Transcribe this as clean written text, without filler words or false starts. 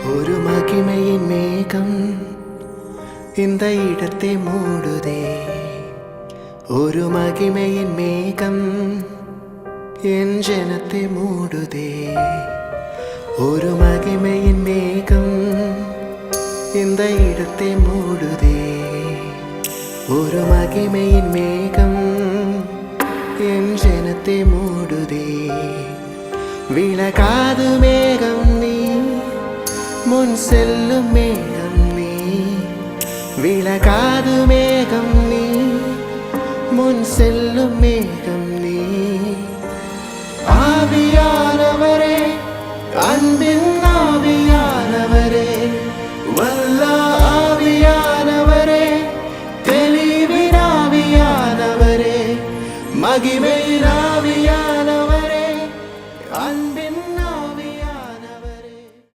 ஒரு மகிமையின் மேகம் இந்த இடத்தை மூடுதே. ஒரு மகிமையின் மேகம் என் ஜனத்தை மூடுதே. ஒரு மகிமையின் மேகம் இந்த இடத்தை மூடுதே. ஒரு மகிமையின் மேகம் என் ஜனத்தை மூடுதே. விலகாது மேகம் நீ, முன் செல்லும் மேகம் நீ. விலகாது மேகம் நீ, முன் செல்லும் மேகம்